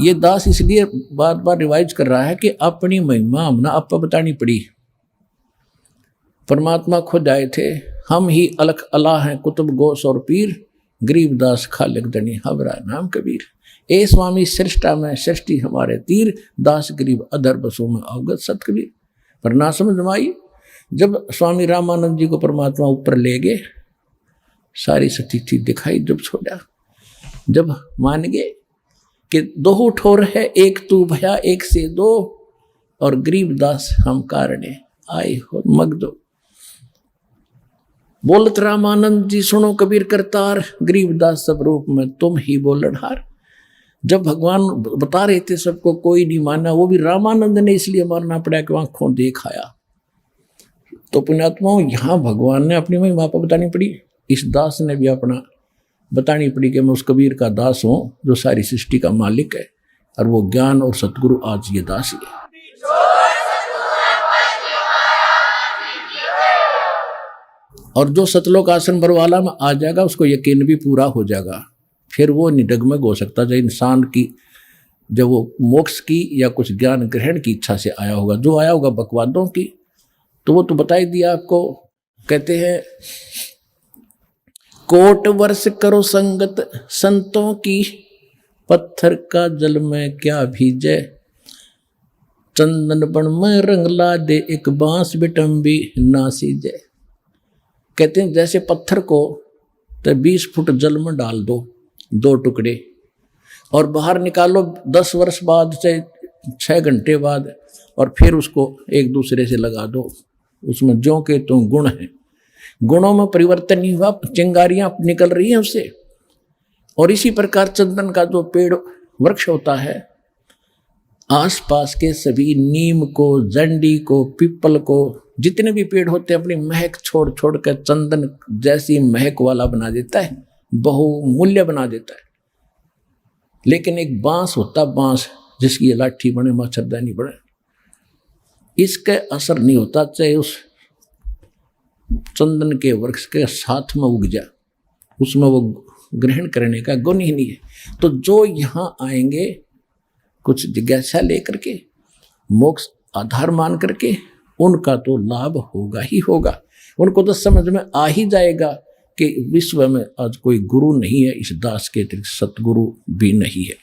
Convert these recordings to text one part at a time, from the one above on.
ये दास इसलिए बार बार रिवाइज कर रहा है कि अपनी महिमा हमने आपको बतानी पड़ी। परमात्मा खुद आए थे, हम ही अलख अला हैं कुतुब गोस और पीर, गरीब दास खालिक दनी हबरा नाम कबीर। ए स्वामी सृष्टा में सृष्टि हमारे तीर, दास गरीब अधर बसों में अवगत सत कबीर। पर ना समझ में आई, जब स्वामी रामानंद जी को परमात्मा ऊपर ले गए, सारी स्थिति दिखाई, जब छोड़ा, जब मान गए कि दो ठोर है एक तू भया एक से दो, और गरीब दास हम कारणे आए हो मगदो। बोलत रामानंद जी सुनो कबीर करतार, गरीब दास सब रूप में तुम ही बोलनहार। जब भगवान बता रहे थे सबको, कोई नहीं माना, वो भी रामानंद ने इसलिए मानना पड़ा कि आंखों देखाया। तो पुण्यात्माओं, यहाँ भगवान ने अपनी महिमा पर बतानी पड़ी, इस दास ने भी अपना बतानी पड़ी कि मैं उस कबीर का दास हूं जो सारी सृष्टि का मालिक है, और वो ज्ञान और सतगुरु आज ये दास ही है। और जो सतलोक आसन बरवाला में आ जाएगा उसको यकीन भी पूरा हो जाएगा, फिर वो निडगमग हो सकता है इंसान की, जब वो मोक्ष की या कुछ ज्ञान ग्रहण की इच्छा से आया होगा। जो आया होगा बकवादों की, तो वो तो बता ही दिया आपको। कहते हैं कोट वर्ष करो संगत संतों की, पत्थर का जल में क्या भीजे, चंदन बन में रंग ला दे एक बांस बिटम्बी ना सीजे। कहते हैं जैसे पत्थर को तो 20 फुट जल में डाल दो, 2 टुकड़े, और बाहर निकालो 10 वर्ष बाद से 6 घंटे बाद, और फिर उसको एक दूसरे से लगा दो, उसमें ज्यों के तो गुण हैं, गुणों में परिवर्तन नहीं हुआ, चिंगारियां निकल रही हैं उससे। और इसी प्रकार चंदन का जो पेड़ वृक्ष होता है, आसपास के सभी नीम को, जंडी को, पीपल को, जितने भी पेड़ होते हैं अपनी महक छोड़ छोड़ कर चंदन जैसी महक वाला बना देता है, बहुमूल्य बना देता है। लेकिन एक बांस होता, बांस जिसकी लाठी बने मच्छरदानी बने, इसका असर नहीं होता, चाहे उस चंदन के वृक्ष के साथ में उग जाए, उसमें वो ग्रहण करने का गुण ही नहीं है। तो जो यहाँ आएंगे कुछ जिज्ञासा लेकर के, मोक्ष आधार मान करके, उनका तो लाभ होगा ही होगा। उनको तो समझ में आ ही जाएगा कि विश्व में आज कोई गुरु नहीं है, इस दास के अतिरिक्त सतगुरु भी नहीं है।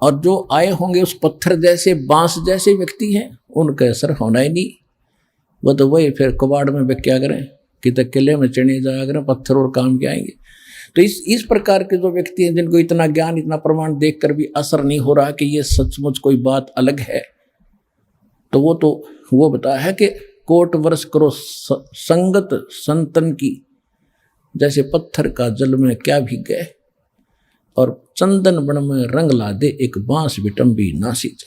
और जो आए होंगे उस पत्थर जैसे, बांस जैसे व्यक्ति हैं, उनका असर होना ही नहीं। वो तो वही फिर कबाड़ में क्या करें, कि तक किले में चढ़े जाया करें, पत्थर और काम के आएंगे। तो इस प्रकार के जो व्यक्ति हैं, जिनको इतना ज्ञान, इतना प्रमाण देखकर भी असर नहीं हो रहा कि ये सचमुच कोई बात अलग है, तो वो बताया है कि कोट वर्ष करो संगत संतन की, जैसे पत्थर का जल में क्या भीग गए, और चंदन बन में रंग ला दे एक बांस बिटम्बी ना सींचे।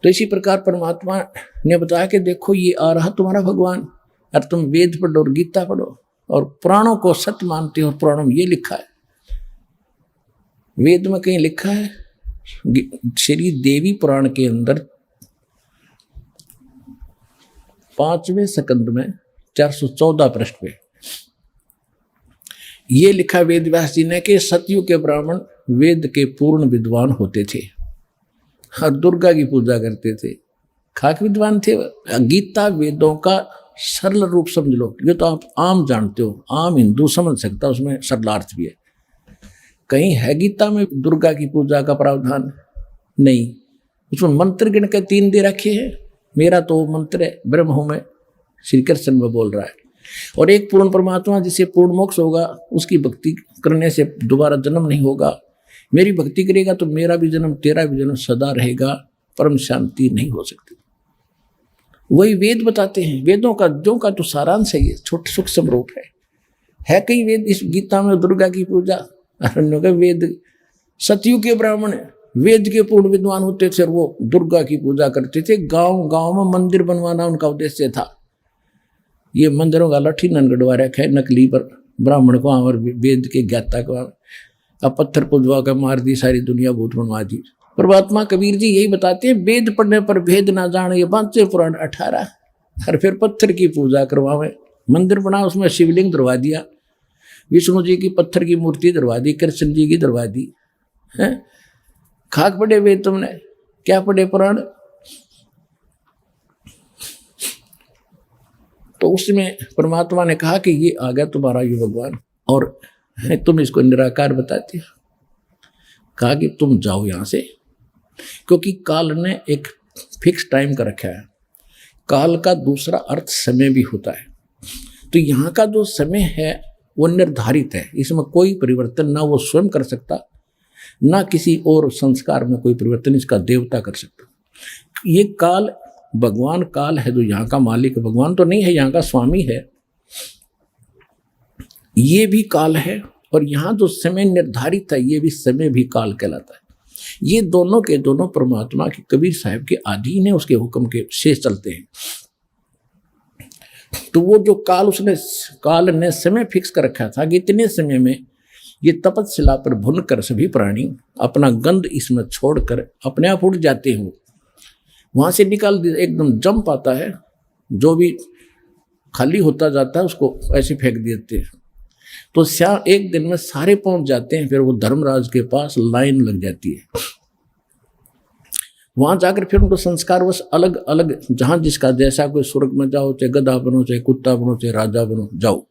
तो इसी प्रकार परमात्मा ने बताया कि देखो ये आ रहा तुम्हारा भगवान, और तुम वेद पढ़ो और गीता पढ़ो और पुराणों को सत्य मानते हो। पुराणों में ये लिखा है, वेद में कहीं लिखा है, श्री देवी पुराण के अंदर 5वें स्कंद में 414 पृष्ठ पे ये लिखा वेद व्यास जी ने कि सतयुग के ब्राह्मण वेद के पूर्ण विद्वान होते थे और दुर्गा की पूजा करते थे, खाक विद्वान थे। गीता वेदों का सरल रूप समझ लो, ये तो आप आम जानते हो, आम हिंदू समझ सकता, उसमें सरलार्थ भी है। कहीं है गीता में दुर्गा की पूजा का प्रावधान? नहीं। उसमें मंत्र गिन के 3 दे रखे हैं। मेरा तो मंत्र है ब्रह्म हूं मैं, श्री कृष्ण में बोल रहा है। और एक पूर्ण परमात्मा जिसे पूर्ण मोक्ष होगा, उसकी भक्ति करने से दोबारा जन्म नहीं होगा। मेरी भक्ति करेगा तो मेरा भी जन्म तेरा भी जन्म सदा रहेगा, परम शांति नहीं हो सकती। वही वेद बताते हैं। वेदों का जो का तो सारांश है, ये छोटे सूक्ष्म रूप है कई वेद इस गीता में दुर्गा की पूजा। वेद सतयुग के ब्राह्मण वेद के पूर्ण विद्वान होते थे और वो दुर्गा की पूजा करते थे। गांव गांव में मंदिर बनवाना उनका उद्देश्य था। ये मंदिरों का लठी ननगढ़वा रखा है नकली पर, ब्राह्मण को और वेद के ज्ञाता को अब पत्थर पुजवा कर मार दी, सारी दुनिया भूत बनवा दी। परमात्मा कबीर जी यही बताते हैं, वेद पढ़ने पर भेद ना जाने, ये 5 पुराण 18। और फिर पत्थर की पूजा करवावे, मंदिर बना उसमें शिवलिंग दरवा दिया। विष्णु जी की पत्थर की मूर्ति दरवा दी, कृष्ण जी की दरवा दी है। खाक पड़े वेद तुमने, क्या पढ़े पुराण। तो उसमें परमात्मा ने कहा कि ये आ गया तुम्हारा ये भगवान और तुम इसको निराकार बताते हो। कहा कि तुम जाओ यहां से, क्योंकि काल ने एक फिक्स टाइम का रखा है। काल का दूसरा अर्थ समय भी होता है। तो यहाँ का जो समय है वो निर्धारित है, इसमें कोई परिवर्तन ना वो स्वयं कर सकता, ना किसी और संस्कार में कोई परिवर्तन इसका देवता कर सकता। ये काल भगवान काल है जो यहाँ का मालिक, भगवान तो नहीं है, यहाँ का स्वामी है। ये भी काल है और यहाँ जो समय निर्धारित है ये भी समय भी काल कहलाता है। ये दोनों के दोनों परमात्मा के कबीर साहब के अधीन है, उसके हुक्म के शेष चलते हैं। तो वो जो काल ने समय फिक्स कर रखा था कि इतने समय में ये तपस्या पर भुन कर सभी प्राणी अपना गंध इसमें छोड़कर अपने आप उड़ जाते हो, वहां से निकाल एकदम जंप आता है, जो भी खाली होता जाता है उसको ऐसे फेंक देते हैं। तो एक दिन में सारे पहुंच जाते हैं। फिर वो धर्मराज के पास लाइन लग जाती है। वहां जाकर फिर उनको संस्कार वश अलग अलग जहां जिसका जैसा, कोई स्वर्ग में जाओ, चाहे गधा बनो, चाहे कुत्ता बनो, चाहे राजा बनो, जाओ।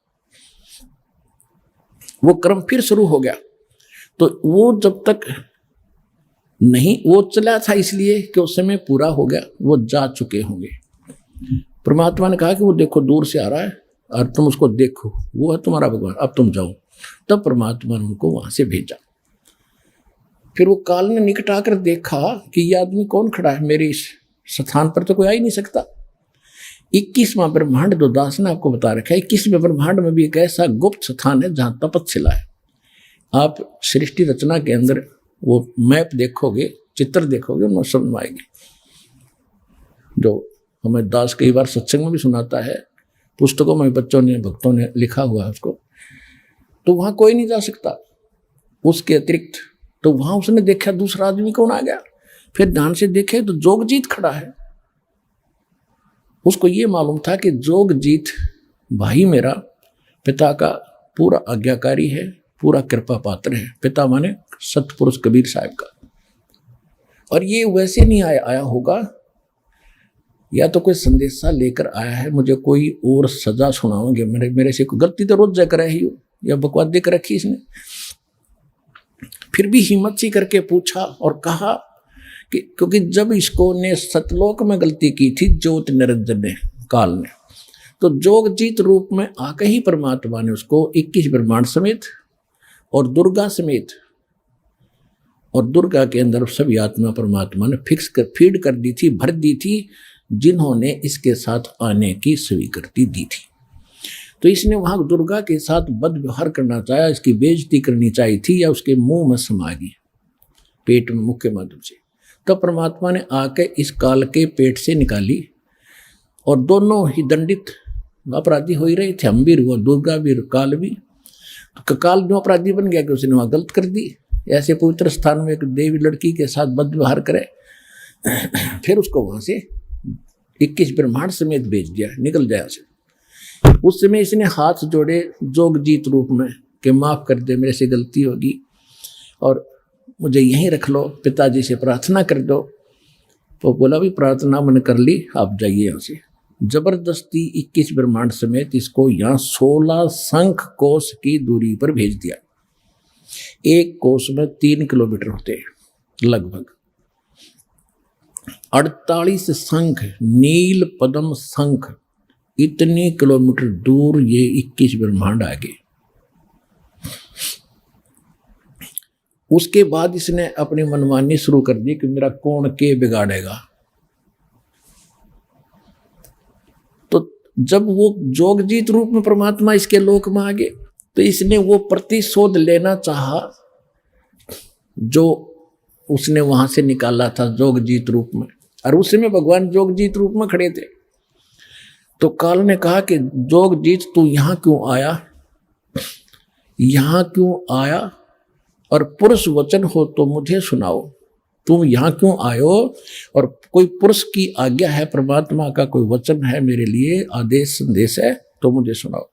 वो क्रम फिर शुरू हो गया। तो वो जब तक नहीं, वो चला था इसलिए कि उस समय पूरा हो गया, वो जा चुके होंगे। परमात्मा ने कहा कि वो देखो दूर से आ रहा है और तुम उसको देखो, वो है तुम्हारा भगवान, अब तुम जाओ। तब परमात्मा ने उनको वहां से भेजा। फिर वो काल ने निकट आकर देखा कि ये आदमी कौन खड़ा है, मेरे इस स्थान पर तो कोई आ ही नहीं सकता। 21वां ब्रह्मांड जो दास ने आपको बता रखा है, 21वें ब्रह्मांड में भी एक ऐसा गुप्त स्थान है जहां तपस्या है। आप सृष्टि रचना के अंदर वो मैप देखोगे, चित्र देखोगे, उनमें समझ आएगी। जो हमें दास कई बार सत्संग में भी सुनाता है, पुस्तकों में बच्चों ने, भक्तों ने लिखा हुआ है उसको। तो वहां कोई नहीं जा सकता उसके अतिरिक्त। तो वहां उसने देखा दूसरा आदमी कौन आ गया। फिर ध्यान से देखे तो जोगजीत खड़ा है। उसको ये मालूम था कि जोगजीत भाई मेरा पिता का पूरा आज्ञाकारी है, पूरा कृपा पात्र है। पिता माने सतपुरुष कबीर साहब का। और ये वैसे नहीं आया होगा, या तो कोई संदेशा लेकर आया है, मुझे कोई और सजा सुनाओगे, मेरे से कोई गलती तो रोज जाकर ही हो, या बकवास देकर रखी इसने। फिर भी हिम्मत सी करके पूछा और कहा कि क्योंकि जब इसको ने सतलोक में गलती की थी ज्योति निरंजन ने, काल ने, तो जोगजीत रूप में आकर ही परमात्मा ने उसको 21 ब्रह्मांड समेत और दुर्गा समेत, और दुर्गा के अंदर सभी आत्मा परमात्मा ने फीड कर दी थी, भर दी थी, जिन्होंने इसके साथ आने की स्वीकृति दी थी। तो इसने वहां दुर्गा के साथ बद व्यवहार करना चाहा, इसकी बेइज्जती करनी चाहिए थी, या उसके मुंह में समा गई पेट में, मुख के माध्यम से। तब परमात्मा ने आके इस काल के पेट से निकाली, और दोनों ही दंडित अपराधी हो ही रहे थे, हम भी, वो दुर्गा भी, काल भी। तो काल जो अपराधी बन गया कि उसने वहां गलत कर दी। ऐसे पवित्र स्थान में एक देवी लड़की के साथ बद व्यवहार करे, फिर उसको वहां से 21 ब्रह्मांड समेत भेज दिया, निकल जाए से। उस समय इसने हाथ जोड़े जोगजीत रूप में कि माफ कर दे, मेरे से गलती होगी और मुझे यहीं रख लो, पिताजी से प्रार्थना कर दो। तो बोला भी प्रार्थना मैंने कर ली, आप जाइए यहाँ से। जबरदस्ती 21 ब्रह्मांड समेत इसको यहाँ 16 शंख कोस की दूरी पर भेज दिया। एक कोस में 3 किलोमीटर होते हैं लगभग। 48 शंख, नील पद्म शंख, इतने किलोमीटर दूर ये 21 ब्रह्मांड आगे। उसके बाद इसने अपनी मनमानी शुरू कर दी कि मेरा कौन के बिगाड़ेगा। तो जब वो जोगजीत रूप में परमात्मा इसके लोक में आ गए, तो इसने वो प्रतिशोध लेना चाहा जो उसने वहां से निकाला था जोगजीत रूप में, और उस समय भगवान जोगजीत रूप में खड़े थे। तो काल ने कहा कि जोगजीत तू यहां क्यों आया, यहां क्यों आया, और पुरुष वचन हो तो मुझे सुनाओ। तुम यहां क्यों आयो, और कोई पुरुष की आज्ञा है, परमात्मा का कोई वचन है मेरे लिए, आदेश संदेश है, तो मुझे सुनाओ।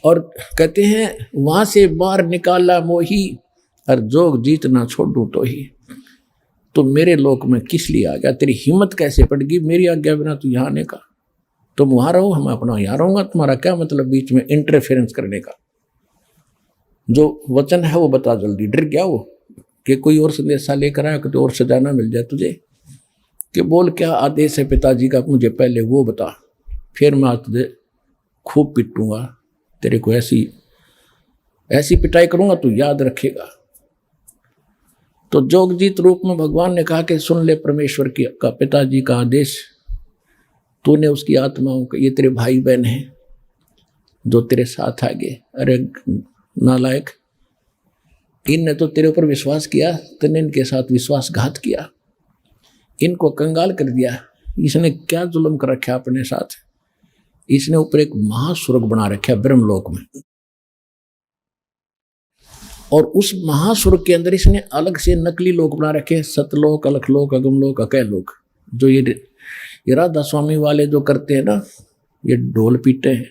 और कहते हैं वहां से बाहर निकाला मोही, और जोग जीत ना छोड़ू तो ही। तो मेरे लोक में किस लिए आ गया? तेरी हिम्मत कैसे पड़ गई मेरी आज्ञा बिना तू यहाँ आने का? तुम वहां रहो, हम अपना यहाँ रहूंगा, तुम्हारा क्या मतलब बीच में इंटरफेरेंस करने का? जो वचन है वो बता जल्दी। डर गया वो कि कोई और संदेशा लेकर आया, कोई और सजाना मिल जाए तुझे, कि बोल क्या आदेश है पिताजी का, मुझे पहले वो बता, फिर मैं तुझे खूब पिटूंगा, तेरे को ऐसी ऐसी पिटाई करूंगा तू याद रखेगा। तो जोगजीत रूप में भगवान ने कहा कि सुन ले परमेश्वर की का पिताजी का आदेश, तूने उसकी आत्माओं का, ये तेरे भाई बहन हैं जो तेरे साथ आ गए। अरे नालायक, इनने तो तेरे ऊपर विश्वास किया, तूने इनके साथ विश्वासघात किया, इनको कंगाल कर दिया। इसने क्या जुल्म कर रखा अपने साथ? इसने ऊपर एक महास्वर्ग बना रखा ब्रह्मलोक में, और उस महास्वर्ग के अंदर इसने अलग से नकली लोक बना रखे, सतलोक, अलखलोक, अगमलोक, अकैलोक। जो ये राधा स्वामी वाले जो करते हैं ना, ये ढोल पीटे हैं,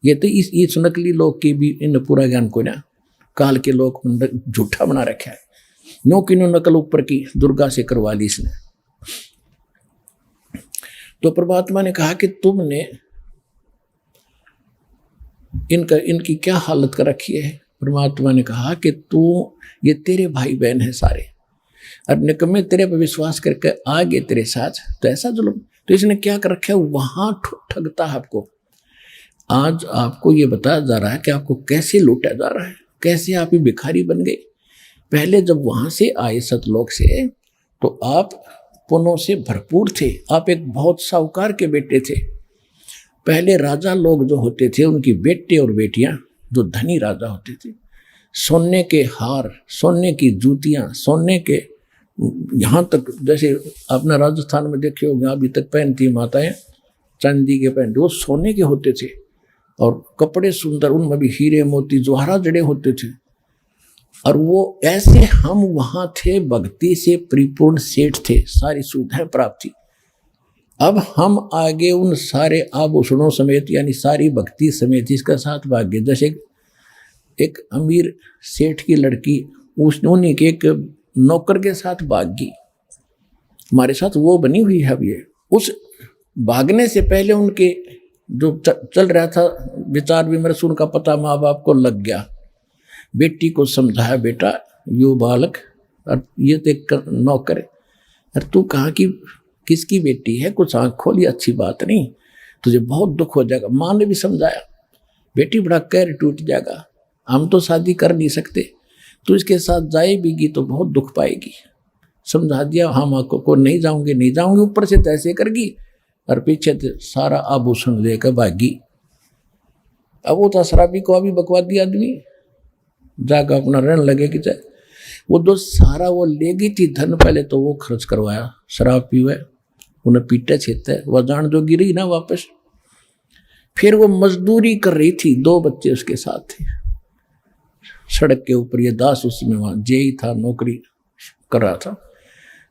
ये तो इस नकली लोक की भी इन पूरा ज्ञान को ना काल के लोक झूठा बना रखा है। नो कि नो नकल ऊपर की दुर्गा से करवा ली इसने। तो परमात्मा ने कहा कि तुमने इनकी क्या हालत कर रखी है? परमात्मा ने कहा कि तू, ये तेरे भाई बहन है सारे, और निकम्मे तेरे पर विश्वास करके आ गए तेरे साथ, तो ऐसा जुल्म। तो इसने क्या कर रखा है? वहां ठगता है आपको। आज आपको ये बताया जा रहा है कि आपको कैसे लूटा जा रहा है, कैसे आप ही भिखारी बन गए। पहले जब वहां से आए सतलोक से, तो आप पुण्यों से भरपूर थे, आप एक बहुत साहूकार के बेटे थे। पहले राजा लोग जो होते थे, उनकी बेटे और बेटियां जो धनी राजा होते थे, सोने के हार, सोने की जूतियां, सोने के, यहाँ तक जैसे अपना राजस्थान में देखे होंगे अभी तक पहनती माताएं चांदी के पहनते, वो सोने के होते थे, और कपड़े सुंदर, उनमें भी हीरे मोती जवाहरात जड़े होते थे। और वो ऐसे हम वहां थे, भक्ति से परिपूर्ण सेठ थे, सारी सुविधाएं प्राप्त थी। अब हम आगे उन सारे आभूषणों समेत, यानी सारी भक्ति समेत इसका साथ भाग्य। जैसे एक अमीर सेठ की लड़की उन्हीं के एक नौकर के साथ भागी, हमारे साथ वो बनी हुई है। अब ये उस भागने से पहले उनके जो चल रहा था विचार विमर्श, उनका पता माँ बाप को लग गया। बेटी को समझाया, बेटा यो बालक, और ये तो एक नौकर है, अरे तू कहाँ की किसकी बेटी है, कुछ आँख खोली, अच्छी बात नहीं, तुझे बहुत दुख हो जाएगा। माँ ने भी समझाया, बेटी बड़ा कैर टूट जाएगा, हम तो शादी कर नहीं सकते, तू इसके साथ जाएगी तो बहुत दुख पाएगी। समझा दिया, हम आँखों को नहीं जाऊंगी, नहीं जाऊंगी, ऊपर से तो ऐसे करगी, और पीछे से सारा आभूषण लेकर भागी। अब वो तो शराबी को अभी बकवादी आदमी जाकर अपना रहने लगे कि चाहे वो जो सारा वो ले गई थी धन, पहले तो वो खर्च करवाया, शराब पीवे, उन्हें पीटे छेते, वह जान जो गिरी ना वापस। फिर वो मजदूरी कर रही थी, 2 बच्चे उसके साथ थे, सड़क के ऊपर। ये दास उसमें वहाँ जेई था, नौकरी कर रहा था।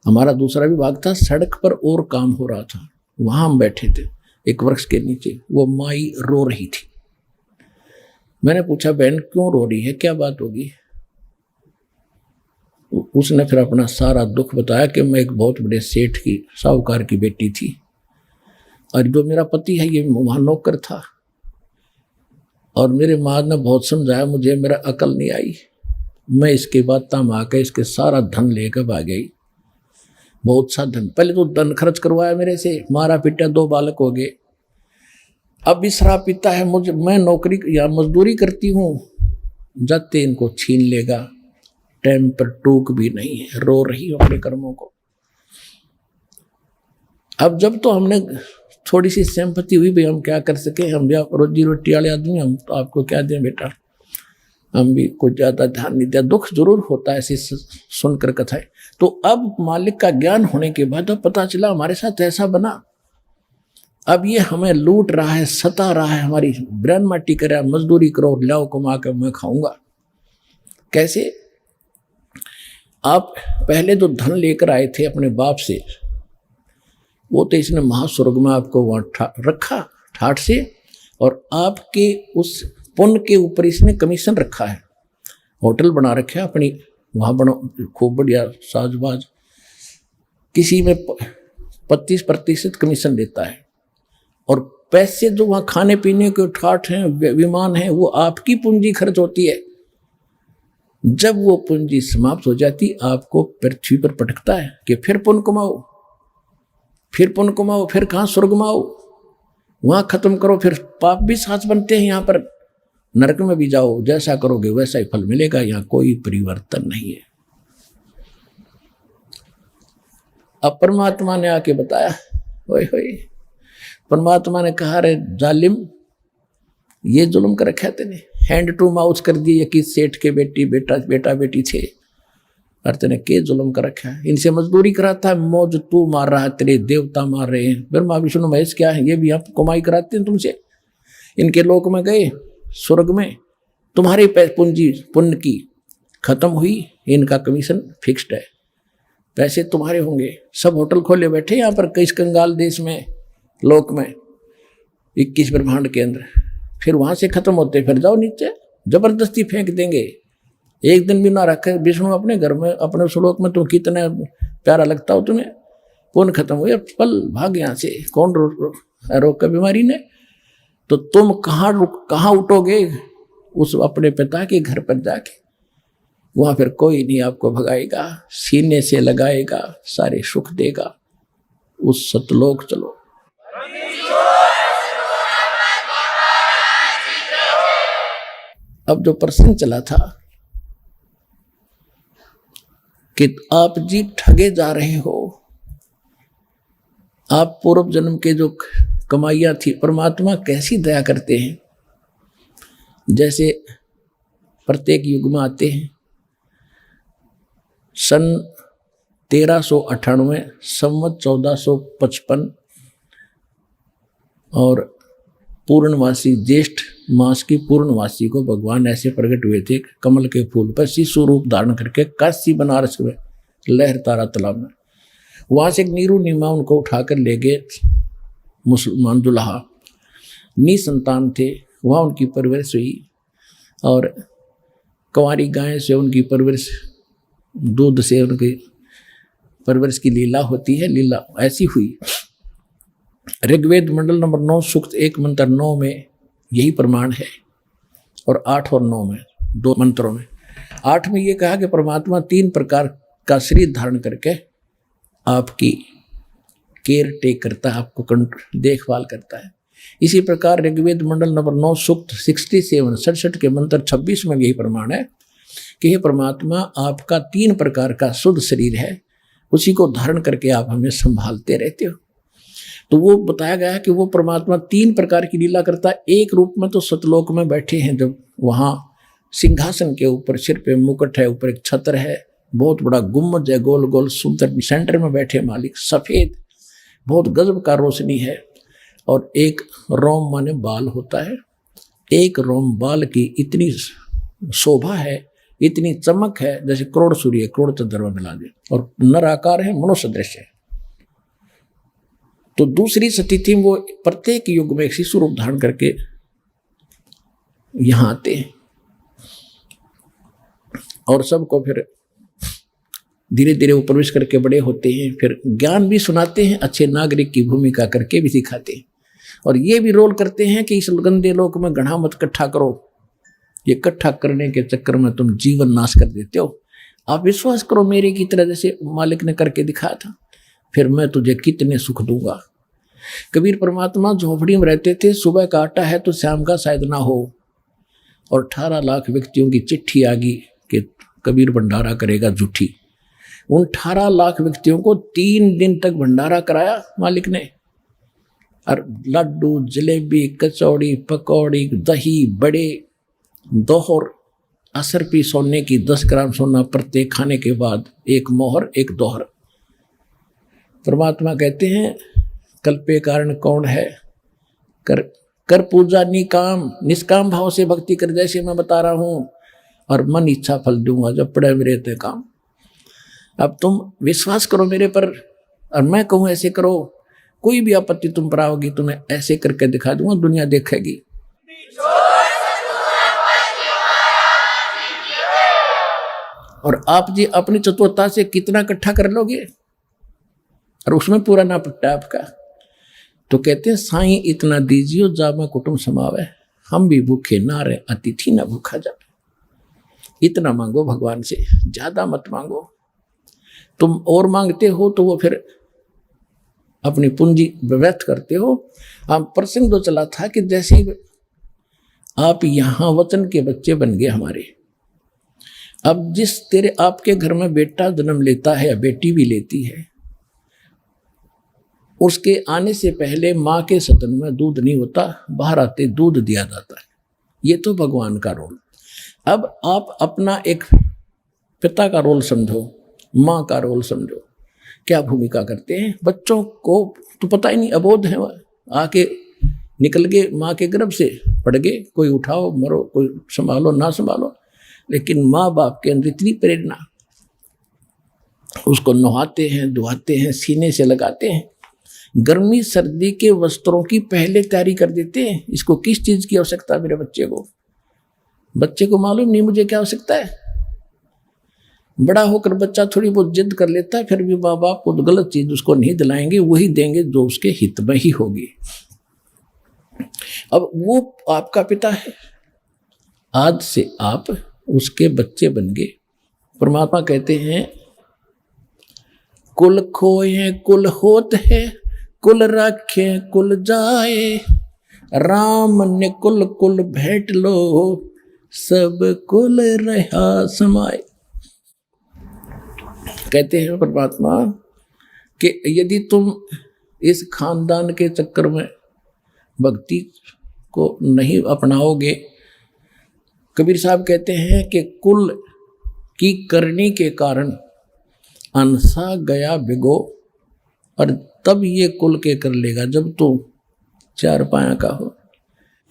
हमारा दूसरा विभाग था, सड़क पर और काम हो रहा था, वहाँ हम बैठे थे एक वृक्ष के नीचे। वो माई रो रही थी। मैंने पूछा, बहन क्यों रो रही है, क्या बात होगी? उसने फिर अपना सारा दुख बताया कि मैं एक बहुत बड़े सेठ की, साहूकार की बेटी थी, और जो मेरा पति है ये वहाँ नौकर था, और मेरे माँ ने बहुत समझाया मुझे, मेरा अकल नहीं आई, मैं इसके बाद तम आकर इसके सारा धन लेकर भाग गई। बहुत सा धन, पहले तो धन खर्च करवाया मेरे से, मारा पीटा, 2 बालक हो गए। अब भी शराब पीता है, मुझे, मैं नौकरी या मजदूरी करती हूँ, जाते इनको छीन लेगा। टाइम पर टूक भी नहीं है, रो रही हूँ अपने कर्मों को। अब जब तो हमने थोड़ी सी सिंपैथी हुई, भाई हम क्या कर सके, हम भी रोजी रोटी वाले आदमी, हम तो आपको क्या दें बेटा, हम भी कुछ ज़्यादा ध्यान नहीं दिया। दुख जरूर होता है ऐसी सुनकर कथाएं। तो अब मालिक का ज्ञान होने के बाद अब पता चला हमारे साथ ऐसा बना, अब ये हमें लूट रहा है, सता रहा है, हमारी ब्रेन माटी कर रहा है, मजदूरी करो, लाओ कमा कर मैं खाऊंगा। कैसे? आप पहले जो धन लेकर आए थे अपने बाप से, वो तो इसने महास्वर्ग में आपको वहाँ रखा ठाठ से, और आपके उस पुण्य के ऊपर इसने कमीशन रखा है, होटल बना रखा है अपनी, वहाँ बना खूब बढ़िया साजबाज, किसी में 25% कमीशन देता है, और पैसे जो वहाँ खाने पीने के ठाठ हैं, विमान हैं, वो आपकी पूंजी खर्च होती है। जब वो पूंजी समाप्त हो जाती, आपको पृथ्वी पर पटकता है कि फिर पुण्य कमाओ, फिर पुण्य कमाओ, फिर कहाँ स्वर्ग में आओ, वहाँ खत्म करो, फिर पाप भी साथ बनते हैं, यहाँ पर नरक में भी जाओ, जैसा करोगे वैसा ही फल मिलेगा, यहाँ कोई परिवर्तन नहीं है। अब परमात्मा ने आके बताया, ओए होए, परमात्मा ने कहा, रे जालिम, ये जुल्म कर रखा तेने, हैंड टू माउथ कर दिए, कि सेठ के बेटा बेटी थे, और तेने के जुल्म कर रखा है, इनसे मजदूरी कराता है, मौज तू मार रहा है, तेरे देवता मार रहे हैं, ब्रह्मा विष्णु महेश क्या है, ये भी आप कमाई कराते हैं तुमसे, इनके लोक में गए, स्वर्ग में तुम्हारी पूंजी पुण्य की खत्म हुई, इनका कमीशन फिक्स्ड है, पैसे तुम्हारे होंगे, सब होटल खोले बैठे यहाँ पर, कई कंगाल देश में, लोक में, 21 ब्रह्मांड के अंदर, फिर वहां से खत्म होते, फिर जाओ नीचे, जबरदस्ती फेंक देंगे, एक दिन भी ना रखे विष्णु अपने घर में, अपने श्लोक में, तुम कितना प्यारा लगता हो तुम्हें, पुण्य खत्म हुए, पल भाग यहाँ से, कौन रोक का बीमारी ने, तो तुम कहाँ उठोगे, उस अपने पिता के घर पर जाके, वहां फिर कोई नहीं आपको भगाएगा, सीने से लगाएगा, सारे सुख देगा, उस सतलोक चलो। अब जो प्रश्न चला था कि आप जी ठगे जा रहे हो, आप पूर्व जन्म के जो कमाइयां थी, परमात्मा कैसी दया करते हैं, जैसे प्रत्येक युग में आते हैं, सन 1398 संवत 1455 और पूर्णमासी ज्येष्ठ मास की पूर्णमासी को भगवान ऐसे प्रकट हुए थे, कमल के फूल पर शिशु रूप धारण करके काशी बनारस में लहर तारा तालाब में, वहां से एक नीरू नीमा उनको उठाकर ले गए, मुसलमान दुल्हा, निसंतान थे, वहाँ उनकी परवरिश हुई, और कुंवारी गाय से उनकी परवरिश, दूध से उनकी परवरिश की लीला होती है, लीला ऐसी हुई। ऋग्वेद मंडल नंबर 9 सूक्त 1 मंत्र 9 में यही प्रमाण है, और 8 और 9 में, 2 मंत्रों में। 8 में ये कहा कि परमात्मा 3 प्रकार का शरीर धारण करके आपकी केयर टेक करता है, आपको देखभाल करता है। इसी प्रकार ऋग्वेद मंडल नंबर 9 सूक्त 67 के मंत्र 26 में यही प्रमाण है कि हे परमात्मा, आपका 3 प्रकार का शुद्ध शरीर है, उसी को धारण करके आप हमें संभालते रहते हो। तो वो बताया गया है कि वो परमात्मा 3 प्रकार की लीला करता है। एक रूप में तो सतलोक में बैठे हैं, जब वहाँ सिंहासन के ऊपर सिर पे मुकुट है, ऊपर एक छत्र है, बहुत बड़ा गुम्बद है, गोल गोल सुंदर, सेंटर में बैठे मालिक, सफ़ेद, बहुत गजब का रोशनी है, और एक रोम माने बाल होता है, एक रोम बाल की इतनी शोभा है, इतनी चमक है, जैसे करोड़ सूर्य करोड़ चंद्रमा मिला दे, और नर आकार है, मनुष्य दृश्य है। तो दूसरी स्थिति वो प्रत्येक युग में एक शिशु रूप धारण करके यहां आते हैं, और सबको फिर धीरे धीरे वो प्रवेश करके बड़े होते हैं, फिर ज्ञान भी सुनाते हैं, अच्छे नागरिक की भूमिका करके भी सिखाते हैं, और ये भी रोल करते हैं कि इस गंदे लोक में गढ़ा मत इकट्ठा करो, ये इकट्ठा करने के चक्कर में तुम जीवन नाश कर देते हो, आप विश्वास करो मेरे की तरह, जैसे मालिक ने करके दिखाया था, फिर मैं तुझे कितने सुख दूंगा। कबीर परमात्मा झोपड़ी में रहते थे, सुबह का आटा है तो शाम का शायद ना हो, और 18 लाख व्यक्तियों की चिट्ठी आ गई कि कबीर भंडारा करेगा झूठी। उन 18 लाख व्यक्तियों को 3 दिन तक भंडारा कराया मालिक ने, और लड्डू, जलेबी, कचौड़ी, पकौड़ी, दही, बड़े, दोहर, असर पी सोने की 10 ग्राम सोना प्रत्येक खाने के बाद, एक मोहर एक दोहर। परमात्मा कहते हैं कल्पे कारण कौन है, कर पूजा निकाम, निष्काम भाव से भक्ति कर, जैसे मैं बता रहा हूं, और मन इच्छा फल दूंगा जब पड़े मेरे ते काम। अब तुम विश्वास करो मेरे पर, और मैं कहूँ ऐसे करो, कोई भी आपत्ति तुम पर आओगी, तुम्हें ऐसे करके दिखा दूंगा, दुनिया देखेगी। और आप जी अपनी चतुरता से कितना इकट्ठा कर लोगे और उसमें पूरा ना पट्टा आपका। तो कहते हैं साईं इतना दीजियो जामा कुटुंब समावे, हम भी भूखे ना रहे अतिथि ना भूखा जाए। इतना मांगो भगवान से, ज्यादा मत मांगो। तुम और मांगते हो तो वो फिर अपनी पूंजी व्यर्थ करते हो। हम प्रसंग तो चला था कि जैसे ही आप यहां वचन के बच्चे बन गए हमारे, अब जिस तेरे आपके घर में बेटा जन्म लेता है या बेटी भी लेती है, उसके आने से पहले माँ के सतन में दूध नहीं होता, बाहर आते दूध दिया जाता है। ये तो भगवान का रोल। अब आप अपना एक पिता का रोल समझो, माँ का रोल समझो, क्या भूमिका करते हैं। बच्चों को तो पता ही नहीं, अबोध है, आके निकल गए माँ के गर्भ से, पड़ गए, कोई उठाओ मरो, कोई संभालो ना संभालो। लेकिन माँ बाप के अंदर इतनी प्रेरणा, उसको नहाते हैं, धुआते हैं, सीने से लगाते हैं, गर्मी सर्दी के वस्त्रों की पहले तैयारी कर देते हैं। इसको किस चीज की आवश्यकता है मेरे बच्चे को मालूम नहीं मुझे क्या आवश्यकता है। बड़ा होकर बच्चा थोड़ी बहुत जिद कर लेता है, फिर भी माँ बाप को गलत चीज उसको नहीं दिलाएंगे, वही देंगे जो उसके हित में ही होगी। अब वो आपका पिता है, आज से आप उसके बच्चे बन गए। परमात्मा कहते हैं कुल खोए कुल होत है, कुल रखे कुल जाए, राम ने कुल कुल भेंट लो, सब कुल रहा समाए। कहते हैं परमात्मा कि यदि तुम इस खानदान के चक्कर में भक्ति को नहीं अपनाओगे, कबीर साहब कहते हैं कि कुल की करनी के कारण अनसा गया भिगो, और तब ये कुल के कर लेगा जब तू चार पाया का हो।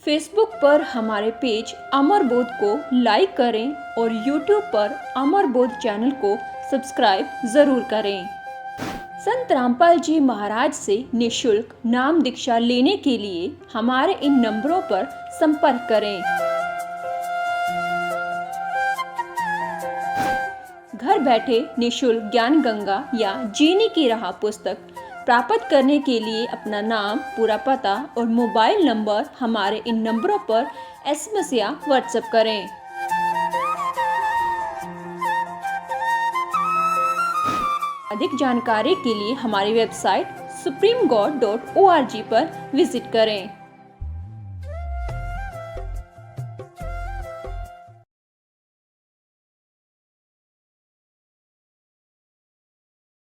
फेसबुक पर हमारे पेज अमर बोध को लाइक करें और यूट्यूब पर अमर बोध चैनल को सब्सक्राइब जरूर करें। संत रामपाल जी महाराज से निःशुल्क नाम दीक्षा लेने के लिए हमारे इन नंबरों पर संपर्क करें। घर बैठे निःशुल्क ज्ञान गंगा या जीने की राह पुस्तक प्राप्त करने के लिए अपना नाम, पूरा पता और मोबाइल नंबर हमारे इन नंबरों पर SMS या WhatsApp करें। अधिक जानकारी के लिए हमारी वेबसाइट supremegod.org पर विजिट करें।